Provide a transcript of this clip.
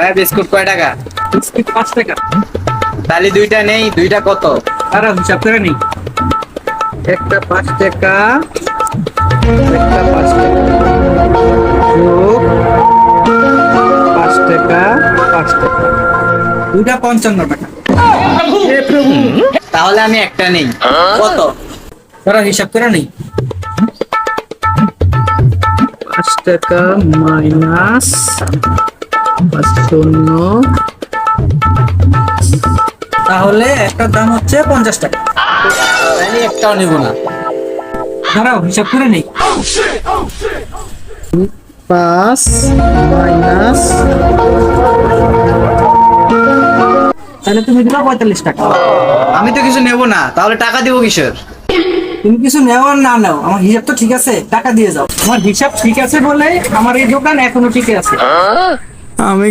ভাই বিস্কুট কয় টাকা? বিস্কিট 5 টাকা। তাহলে দুইটা নেই, দুইটা কত? আর হিসাব করে নেই। একটা 5 টাকা, একটা 5 টাকা, যোগ 5 টাকা, 5 টাকা, দুইটা 55 টাকা। তাহলে আমি একটা নেই, কত? তারা হিসাব করে নেই। 5 টাকা মাইনাস 5 তাহলে একটা দাম হচ্ছে 50 টাকা। তাহলে একটাও নিব না। দাঁড়াও হিসাব করে নেই। 5 মাইনাস, তাহলে তুমি দিবা 45 টাকা। আমি তো কিছু নেব না, তাহলে টাকা দিব কিসের? তুমি কিছু নেও আর না নাও, আমার হিসাব তো ঠিক আছে, টাকা দিয়ে যাও। আমার হিসাব ঠিক আছে বলে আমার এই দোকান এখনো টিকে আছে। আমি